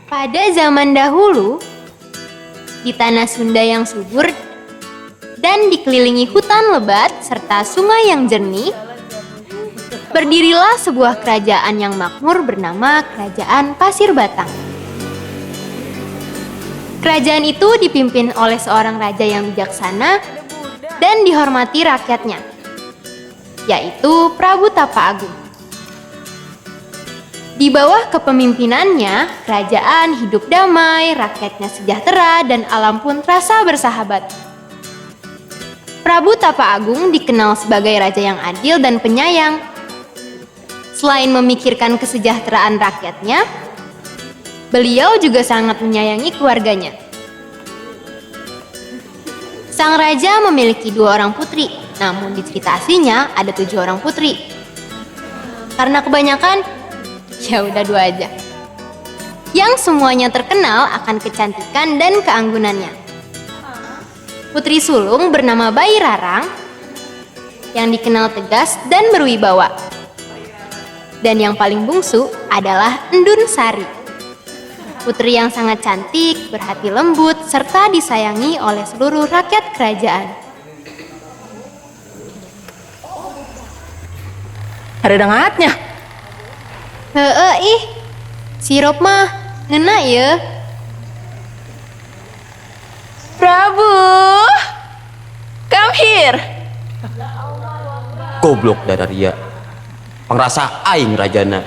Pada zaman dahulu, di tanah Sunda yang subur dan dikelilingi hutan lebat serta sungai yang jernih, berdirilah sebuah kerajaan yang makmur bernama Kerajaan Pasir Batang. Kerajaan itu dipimpin oleh seorang raja yang bijaksana dan dihormati rakyatnya, yaitu Prabu Tapa Agung. Di bawah kepemimpinannya, kerajaan hidup damai, rakyatnya sejahtera, dan alam pun terasa bersahabat. Prabu Tapa Agung dikenal sebagai raja yang adil dan penyayang. Selain memikirkan kesejahteraan rakyatnya, beliau juga sangat menyayangi keluarganya. Sang raja memiliki 2 orang putri, namun di cerita aslinya ada 7 orang putri. Karena kebanyakan, ya udah 2 aja. Yang semuanya terkenal akan kecantikan dan keanggunannya. Putri sulung bernama Bayi Rarang, yang dikenal tegas dan berwibawa. Dan yang paling bungsu adalah Endun Sari, putri yang sangat cantik, berhati lembut, serta disayangi oleh seluruh rakyat kerajaan. Ada dengatnya. Ih, sirup mah ngena ya. Prabu, come here. Goblok Dadaria. Pangrasa aing rajana.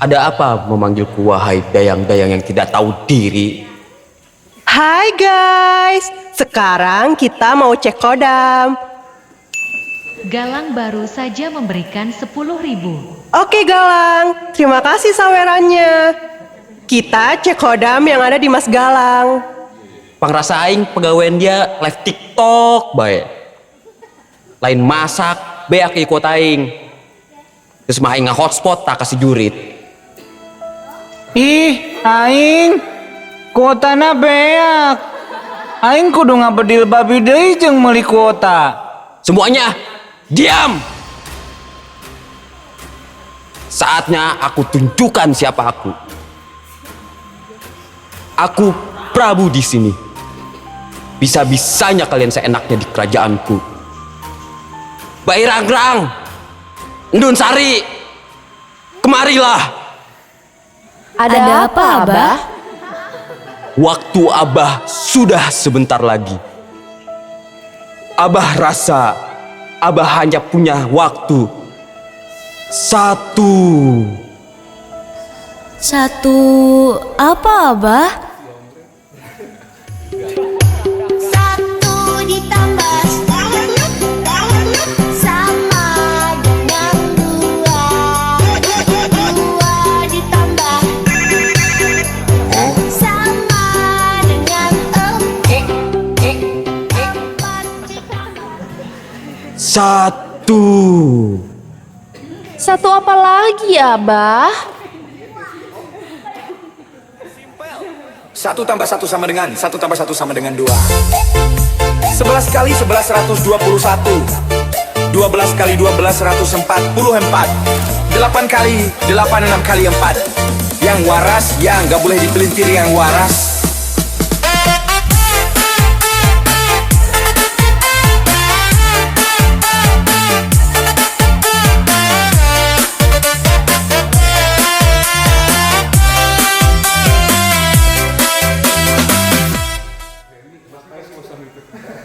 Ada apa memanggilku wahai dayang-dayang yang tidak tahu diri? Hai guys, sekarang kita mau cek kodam. Galang baru saja memberikan 10.000. Oke Galang, terima kasih sawerannya. Kita cek kodam yang ada di Mas Galang. Pangrasa aing pegawaian dia live TikTok bae. Lain masak, beak ikut aing. Terus mah aing nge-hotspot tak kasih jurit. Ih, aing kuotana beak. Aing kudu ngabedil babi deui jeung meuli kuota. Semuanya diam. Saatnya aku tunjukkan siapa aku. Aku Prabu di sini. Bisa-bisanya kalian seenaknya di kerajaanku. Bayi Rangrang, Endun Sari, kemarilah. Ada apa, Abah? Waktu Abah sudah sebentar lagi. Abah rasa Abah hanya punya waktu 1. Satu apa, Abah? 1 ditambah sama dengan 2. 2 ditambah sama dengan 4. 1. Satu apa lagi, Abah? 1 tambah 1 sama dengan 1 tambah 1 sama dengan 2. 11 kali 11 121. 12 kali 12 144. 8 kali 8 6 kali 4. Yang waras, yang gak boleh dipelintir yang waras.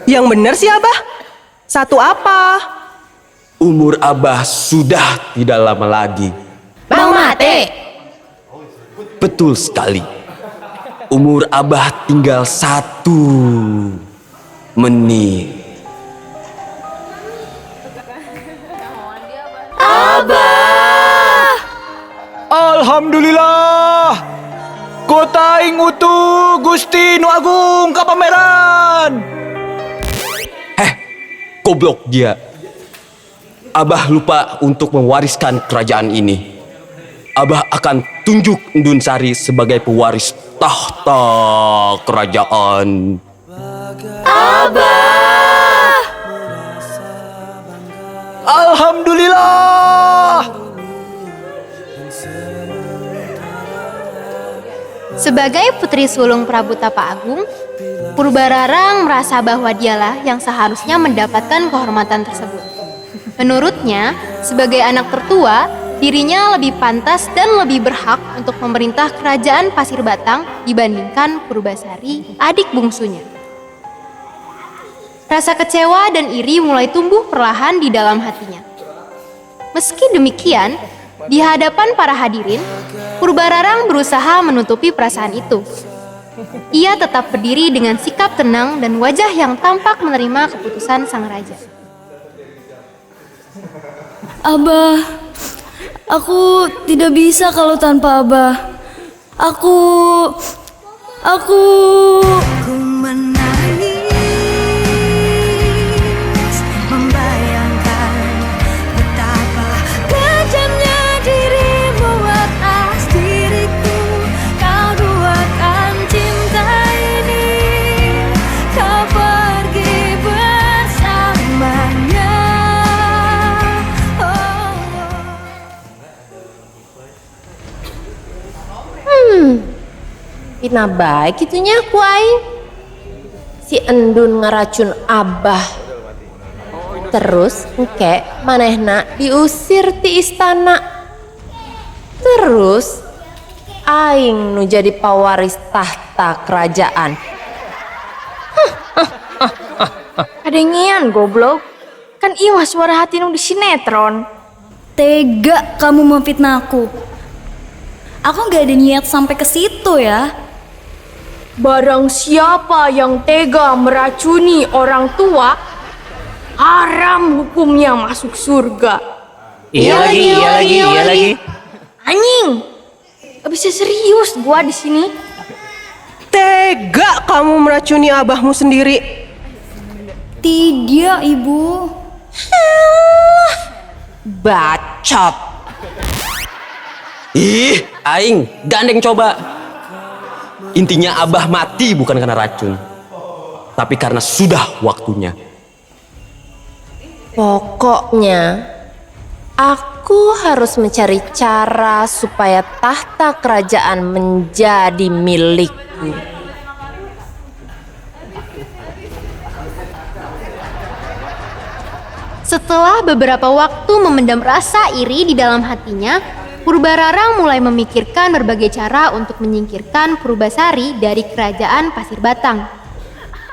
Yang benar sih Abah. 1 apa? Umur Abah sudah tidak lama lagi. Bang Mate. Betul sekali. Umur Abah tinggal 1 menit. Abah. Alhamdulillah. Kota aing utuh Gusti Nu Agung ka pameran. Goblok dia. Abah lupa untuk mewariskan kerajaan ini. Abah akan tunjuk Endun Sari sebagai pewaris tahta kerajaan. Abah. Alhamdulillah. Sebagai putri sulung Prabu Tapa Agung, Purbararang merasa bahwa dialah yang seharusnya mendapatkan kehormatan tersebut. Menurutnya, sebagai anak tertua, dirinya lebih pantas dan lebih berhak untuk memerintah kerajaan Pasir Batang dibandingkan Purbasari, adik bungsunya. Rasa kecewa dan iri mulai tumbuh perlahan di dalam hatinya. Meski demikian, di hadapan para hadirin, Purbararang berusaha menutupi perasaan itu. Ia tetap berdiri dengan sikap tenang dan wajah yang tampak menerima keputusan sang raja. Abah, aku tidak bisa kalau tanpa Abah. Aku Ku menangis membayangkan betapa kejamnya dirimu atas diriku. Kau duakan cinta ini, kau pergi bersamanya. Pina baik itunya ku aing. Si Endun ngeracun Abah. Terus engke manehna diusir ti istana. Terus aing nu jadi pawaris tahta kerajaan. Kadengian goblok. Kan iwa suara hati nu di sinetron. Tega kamu memfitnah aku. Aku gak ada niat sampai ke situ ya. Barang siapa yang tega meracuni orang tua, haram hukumnya masuk surga. Iya lagi. Anjing. Gak bisa serius gua di sini. Tega kamu meracuni abahmu sendiri. Tidak, Ibu. Bacot. Ih, aing gandeng coba. Intinya Abah mati bukan karena racun, tapi karena sudah waktunya. Pokoknya aku harus mencari cara supaya tahta kerajaan menjadi milikku. Setelah beberapa waktu memendam rasa iri di dalam hatinya, Purbararang mulai memikirkan berbagai cara untuk menyingkirkan Purbasari dari kerajaan Pasir Batang.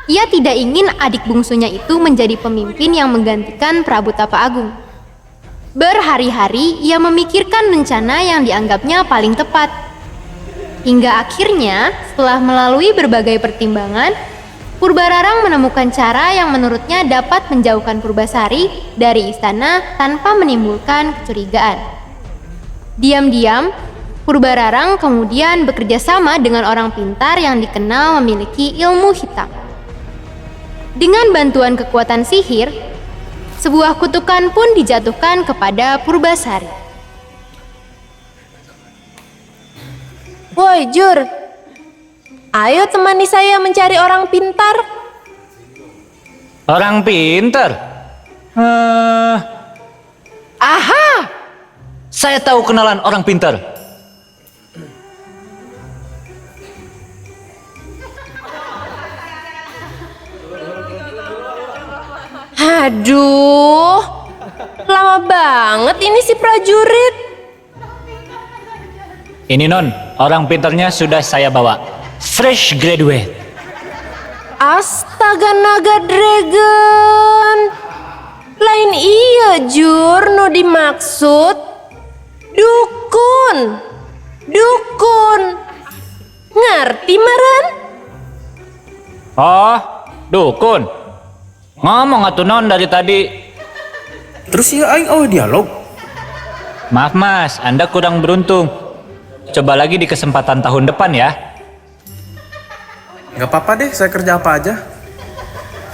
Ia tidak ingin adik bungsunya itu menjadi pemimpin yang menggantikan Prabu Tapa Agung. Berhari-hari ia memikirkan rencana yang dianggapnya paling tepat. Hingga akhirnya, setelah melalui berbagai pertimbangan, Purbararang menemukan cara yang menurutnya dapat menjauhkan Purbasari dari istana tanpa menimbulkan kecurigaan. Diam-diam, Purbararang kemudian bekerja sama dengan orang pintar yang dikenal memiliki ilmu hitam. Dengan bantuan kekuatan sihir, sebuah kutukan pun dijatuhkan kepada Purbasari. Woi Jur, ayo temani saya mencari orang pintar. Orang pinter? Aha! Saya tahu kenalan orang pinter. Aduh, lama banget ini si prajurit. Ini non, orang pinternya sudah saya bawa. Fresh graduate. Astaga naga dragon. Lain iya Jur, nu dimaksud. Dukun. Ngerti meren? Oh, dukun. Ngomong atuh non dari tadi. Terus ya aing dialog. Maaf mas, Anda kurang beruntung. Coba lagi di kesempatan tahun depan ya. Gak apa-apa deh, saya kerja apa aja.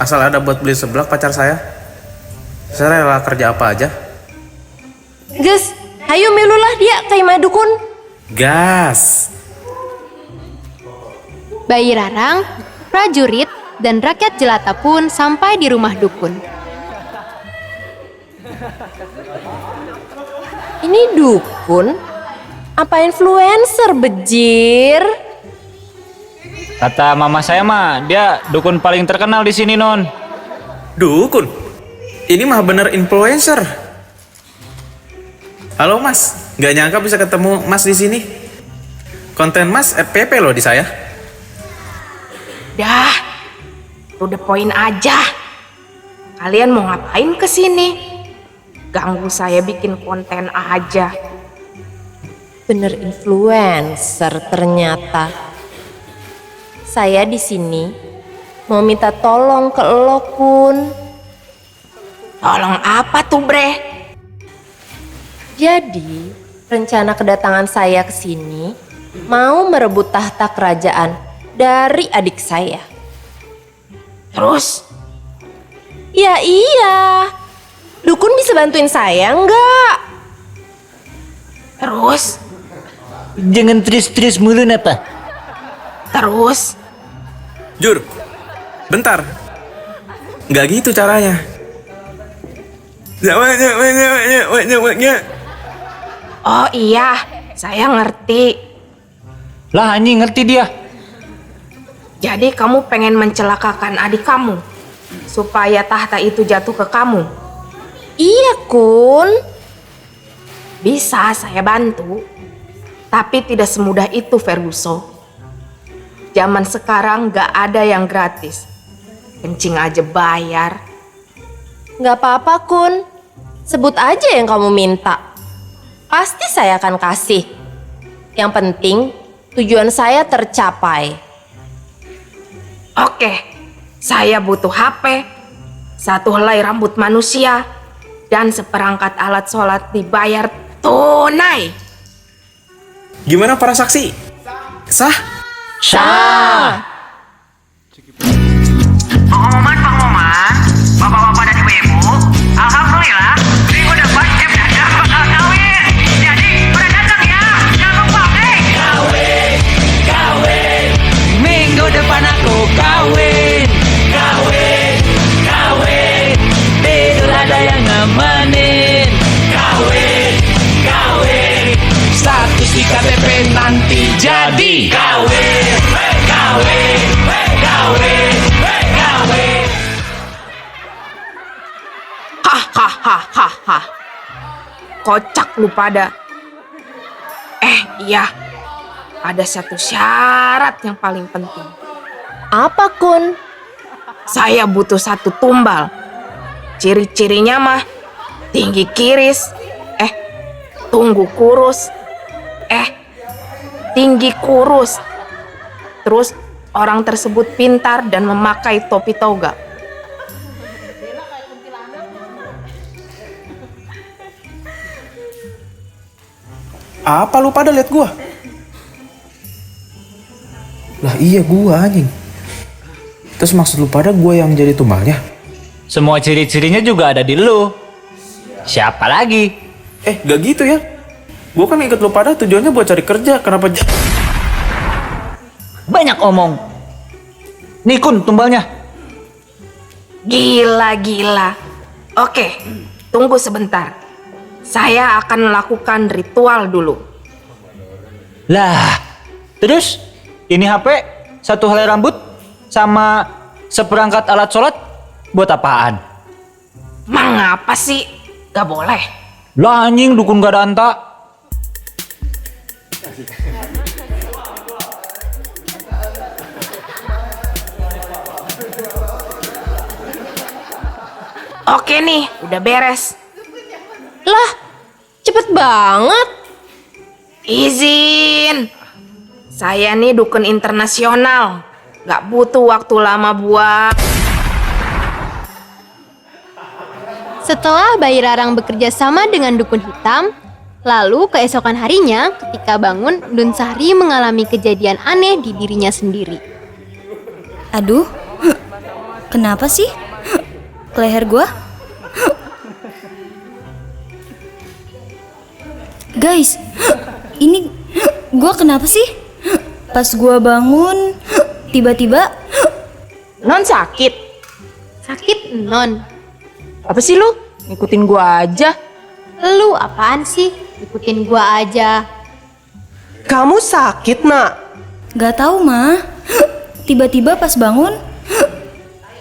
Asal ada buat beli seblak pacar saya. Saya rela kerja apa aja. Gus, ayo milulah dia ke imah dukun. Gas. Bayi Rarang, prajurit, dan rakyat jelata pun sampai di rumah dukun. Ini dukun? Apa influencer bejir? Kata mama saya mah, dia dukun paling terkenal di sini, Non. Dukun? Ini mah bener influencer. Halo Mas, nggak nyangka bisa ketemu Mas di sini. Konten Mas FPP loh di saya. Dah, udah poin aja. Kalian mau ngapain ke sini? Ganggu saya bikin konten aja. Bener influencer ternyata. Saya di sini mau minta tolong ke lo, Kun. Tolong apa tuh, Bre? Jadi, rencana kedatangan saya ke sini mau merebut tahta kerajaan dari adik saya. Terus? Ya iya. Dukun bisa bantuin saya nggak? Terus? Jangan tris-tris mulu napa. Terus? Jur, bentar. Nggak gitu caranya. Oh iya, saya ngerti. Lah anjing ngerti dia. Jadi kamu pengen mencelakakan adik kamu supaya tahta itu jatuh ke kamu? Iya, Kun. Bisa saya bantu, tapi tidak semudah itu, Ferguson. Zaman sekarang gak ada yang gratis. Kencing aja bayar. Nggak apa-apa, Kun. Sebut aja yang kamu minta. Pasti saya akan kasih. Yang penting, tujuan saya tercapai. Oke, saya butuh HP, 1 helai rambut manusia, dan seperangkat alat sholat dibayar tunai. Gimana para saksi? Sah? Syah. Pengumuman, bapak-bapak dan ibu-ibu, alhamdulillah minggu depan Chef Dadang bakal kawin. Jadi pada datang ya, jangan lupa, Kawin. Minggu depan aku kawin. Tidur ada yang nemenin. Kawin. Status di KTP nanti jadi. Kawin. Hahaha. Kocak lu pada. Iya. Ada satu syarat yang paling penting. Apa, Kun? Saya butuh 1 tumbal. Ciri-cirinya mah tinggi kiris. Tunggu kurus. Tinggi kurus. Terus orang tersebut pintar dan memakai topi toga. Apa lu pada lihat gua? Lah iya gua anjing. Terus maksud lu pada gua yang jadi tumbalnya? Semua ciri-cirinya juga ada di lu. Siapa lagi? Gak gitu ya. Gua kan ikut lu pada tujuannya buat cari kerja. Kenapa Banyak omong. Nih Kun tumbalnya. Gila. Oke, tunggu sebentar. Saya akan melakukan ritual dulu. Lah, terus ini HP, 1 helai rambut, sama seperangkat alat sholat buat apaan? Mengapa sih? Gak boleh. Lah anjing dukun gak ada anta. Oke nih, udah beres. Lah, cepet banget. Izin. Saya nih dukun internasional. Gak butuh waktu lama buat. Setelah Bayi Rarang bekerja sama dengan dukun hitam, lalu keesokan harinya ketika bangun, Dun Sahri mengalami kejadian aneh di dirinya sendiri. Aduh, kenapa sih? Ke leher gua? Guys, ini gua kenapa sih? Pas gua bangun, tiba-tiba Non sakit. Sakit, Non. Apa sih lu? Ngikutin gua aja. Lu apaan sih? Ikutin gua aja. Kamu sakit, Nak? gak tahu mah. tiba-tiba pas bangun,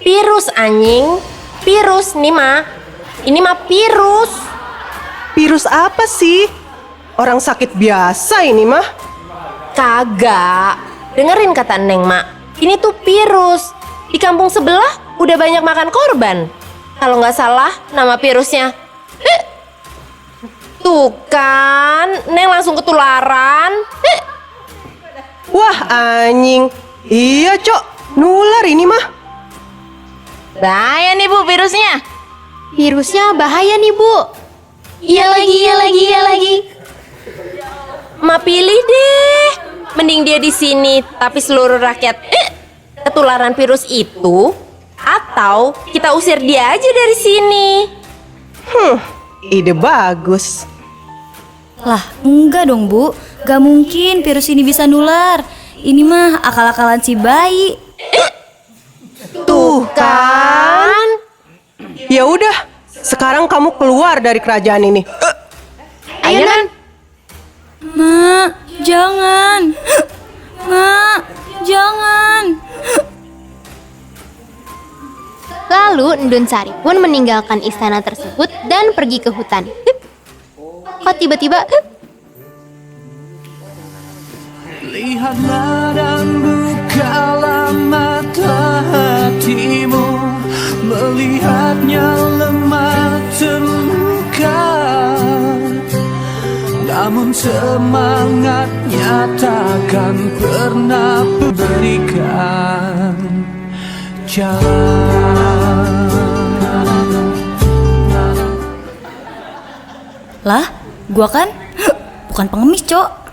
Virus anjing. Virus nih mah. Ini mah virus. Virus apa sih? Orang sakit biasa ini mah. Kagak. Dengerin kata Neng Mak. Ini tuh virus. Di kampung sebelah udah banyak makan korban. Kalau nggak salah nama virusnya. Tuh kan, Neng langsung ketularan. Wah anjing. Iya Cok, nular ini mah. Bahaya nih Bu virusnya. Virusnya bahaya nih, Bu. Iya lagi. Ma pilih deh. Mending dia di sini, tapi seluruh rakyat ketularan virus itu, atau kita usir dia aja dari sini. Ide bagus. lah enggak dong Bu, gak mungkin virus ini bisa nular. Ini mah akal-akalan si bayi. Tuh kan. Ya udah, sekarang kamu keluar dari kerajaan ini. Ayo, Nan. Mak, jangan. Mak, jangan. Lalu Ndun Sari pun meninggalkan istana tersebut dan pergi ke hutan. Kok tiba-tiba Lihatlah dan bukalah mata hatimu, melihatnya lemah terluka, namun semangatnya takkan pernah berikan jalan. Lah, gua kan bukan pengemis, Cok.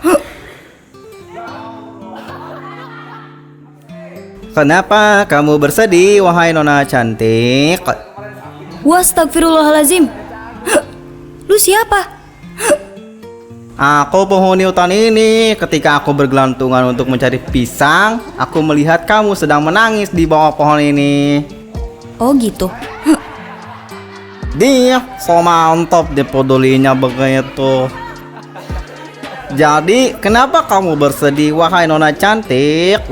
Kenapa kamu bersedih, wahai nona cantik? Wastagfirullahalazim. Lu siapa? Aku penghuni hutan ini. Ketika aku bergelantungan untuk mencari pisang, aku melihat kamu sedang menangis di bawah pohon ini. Oh gitu. Dia so mantap dipedulinya begitu. Jadi, kenapa kamu bersedih, wahai nona cantik?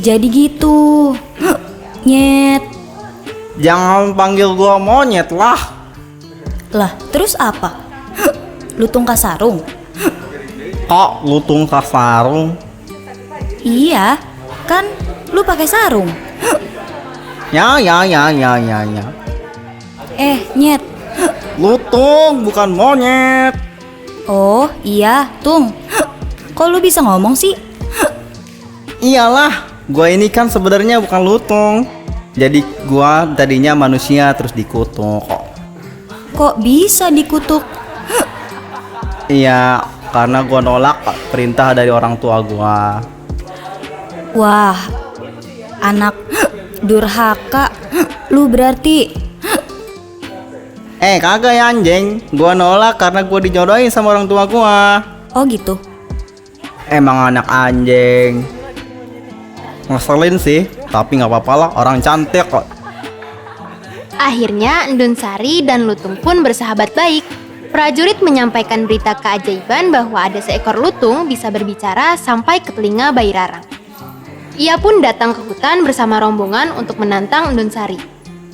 Jadi gitu. Nyet. Jangan panggil gua monyet lah. Lah, terus apa? Lutung kasarung. Kok lutung kasarung? Iya, kan lu pakai sarung. Ya. Nyet. Lutung bukan monyet. Oh, iya, Tung. Kok lu bisa ngomong sih? Iyalah, gua ini kan sebenarnya bukan lutung. Jadi gua tadinya manusia terus dikutuk kok. Kok bisa dikutuk? Iya, karena gua nolak perintah dari orang tua gua. Wah, anak durhaka. Lu berarti. Kagak ya anjing. Gua nolak karena gua dijodohin sama orang tua gua. Oh gitu. Emang anak anjing. Ngeselin sih, tapi nggak apa-apa lah, orang cantik kok. akhirnya Ndun Sari dan Lutung pun bersahabat baik. Prajurit menyampaikan berita keajaiban bahwa ada seekor lutung bisa berbicara sampai ke telinga Bayi Rarang. Ia pun datang ke hutan bersama rombongan untuk menantang Ndun Sari.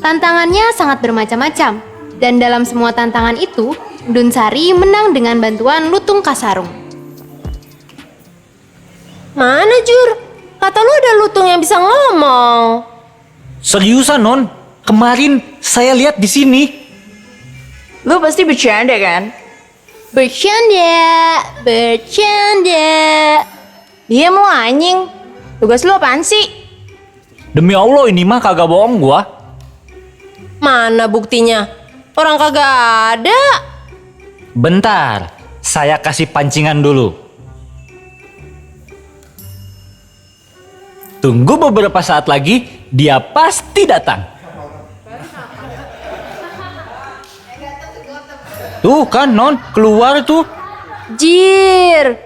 Tantangannya sangat bermacam-macam, dan dalam semua tantangan itu, Ndun Sari menang dengan bantuan lutung kasarung. Mana Jur? Kata lu ada lutung yang bisa ngomong. Seriusan Non? Kemarin saya lihat di sini. Lu pasti bercanda kan? Bercanda. Dia mau anjing. Tugas lu apaan sih? Demi Allah ini mah kagak bohong gua. Mana buktinya? Orang kagak ada. Bentar, saya kasih pancingan dulu. Tunggu beberapa saat lagi, dia pasti datang. Tuh kan Non, keluar tuh. Jir.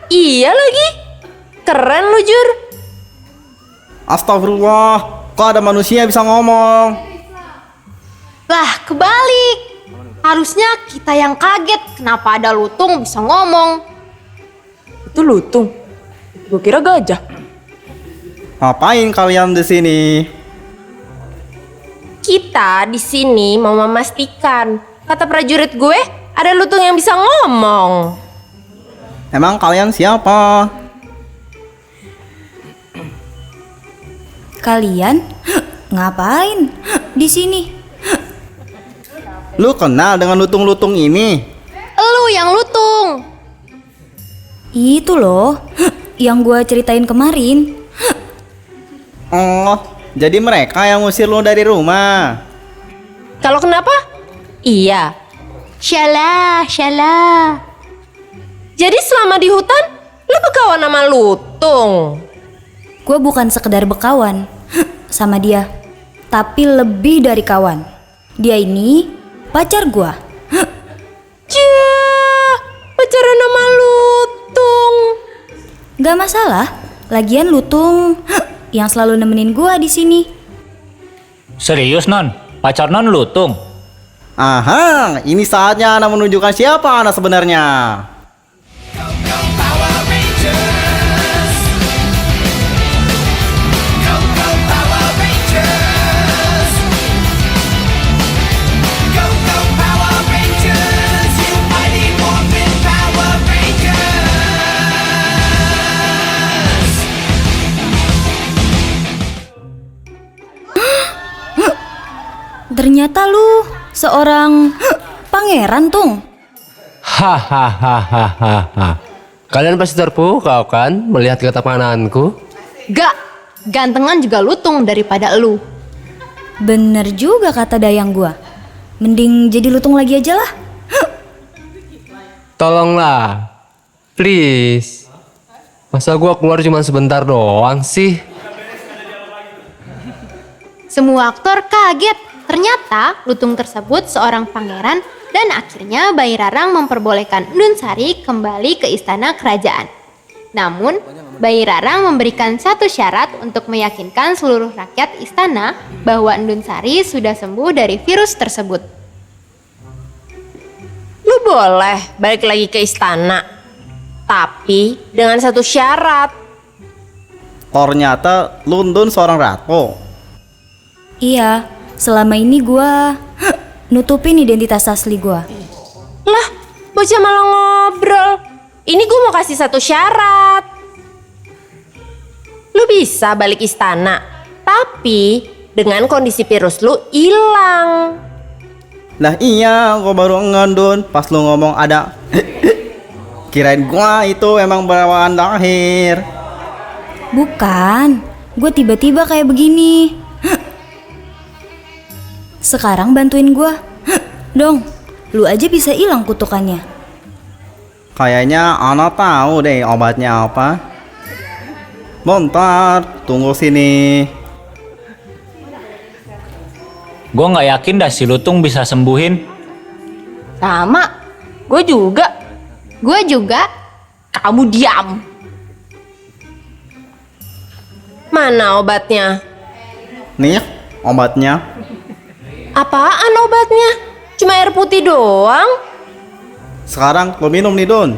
Iya lagi. Keren lu Jur. Astagfirullah, kok ada manusia bisa ngomong? Lah, kebalik. Harusnya kita yang kaget kenapa ada lutung bisa ngomong. Itu lutung. Gue kira gajah. Ngapain kalian di sini? Kita di sini mau memastikan, kata prajurit gue, ada lutung yang bisa ngomong. Emang kalian siapa? Kalian ngapain di sini? Lu kenal dengan lutung-lutung ini? Lu yang lutung. Itu loh, yang gua ceritain kemarin. Oh, jadi mereka yang ngusir lu dari rumah. Kalau kenapa? Iya. Syalah. Jadi selama di hutan, lu berkawan sama lutung. Gue bukan sekedar berkawan sama dia, tapi lebih dari kawan. Dia ini pacar gue. Pacaran sama lutung. Gak masalah, lagian lutung yang selalu nemenin gue di sini. Serius non? Pacar non lutung? Aha, ini saatnya Ana menunjukkan siapa Ana sebenarnya. Ternyata lu seorang pangeran, Tung. Hahaha. Kalian pasti terpukau kan melihat ketapananku? Gak, gantengan juga lutung daripada lu. Bener juga kata dayang gua. Mending jadi lutung lagi aja lah. Tolonglah, please. Masa gua keluar cuma sebentar doang sih? Semua aktor kaget. Ternyata lutung tersebut seorang pangeran dan akhirnya Bayi Rarang memperbolehkan Ndun Sari kembali ke istana kerajaan. Namun, Bayi Rarang memberikan satu syarat untuk meyakinkan seluruh rakyat istana bahwa Ndun Sari sudah sembuh dari virus tersebut. Lu boleh balik lagi ke istana, tapi dengan satu syarat. Ternyata Lundun seorang ratu. Iya, selama ini gua nutupin identitas asli gua. Lah, bocah malah ngobrol. Ini gue mau kasih satu syarat. Lu bisa balik istana, tapi dengan kondisi virus lu hilang. Lah iya, gua baru ngandun pas lu ngomong ada. Kirain gua itu emang bawaan lahir. Bukan, gua tiba-tiba kayak begini. Sekarang bantuin gua. Dong, lu aja bisa hilang kutukannya. Kayaknya Ana tahu deh obatnya apa. Bentar, tunggu sini. Gue nggak yakin dah si lutung bisa sembuhin. Sama, gue juga. Gue juga. Kamu diam. Mana obatnya? Nih, obatnya. Apaan obatnya? Cuma air putih doang? Sekarang lu minum nih, Don.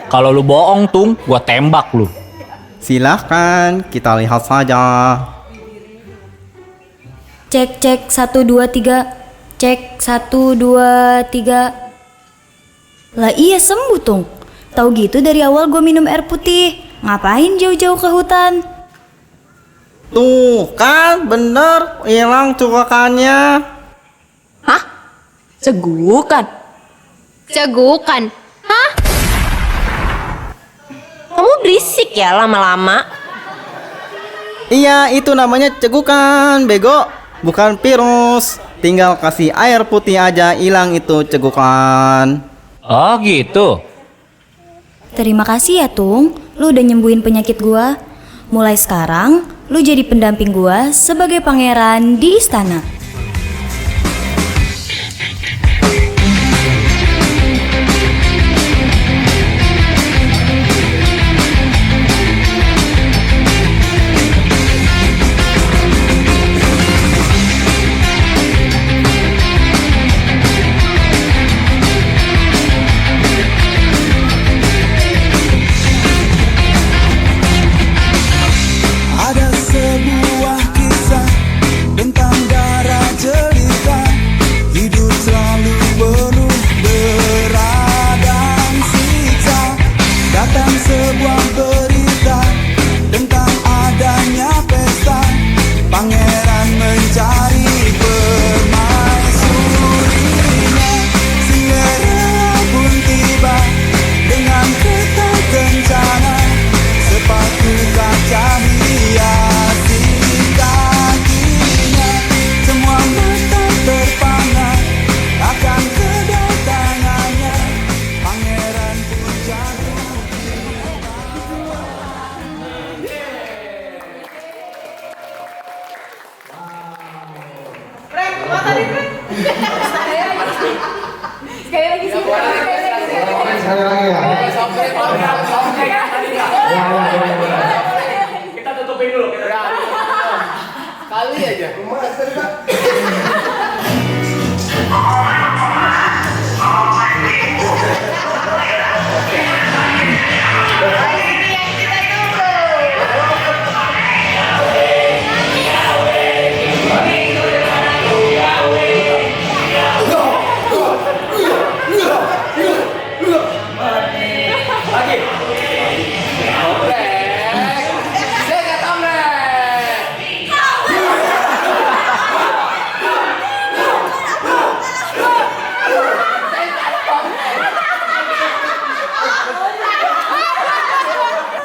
Kalau lu bohong, Tung, gua tembak lu. Silahkan, kita lihat saja. Cek 1 2 3. Cek 1 2 3. Lah iya sembuh, Tung. Tahu gitu dari awal gue minum air putih. Ngapain jauh-jauh ke hutan? Tuh kan bener hilang cukakannya. Hah? Cegukan? Cegukan? Hah? Kamu berisik ya lama-lama. Iya, itu namanya cegukan, bego. Bukan virus. Tinggal kasih air putih aja hilang itu cegukan. Oh gitu. Terima kasih ya, Tung. Lu udah nyembuhin penyakit gua. Mulai sekarang, lu jadi pendamping gua sebagai pangeran di istana. sekali lagi ya. Kita tutupin dulu. Kali aja.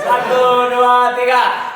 Satu, dua, tiga.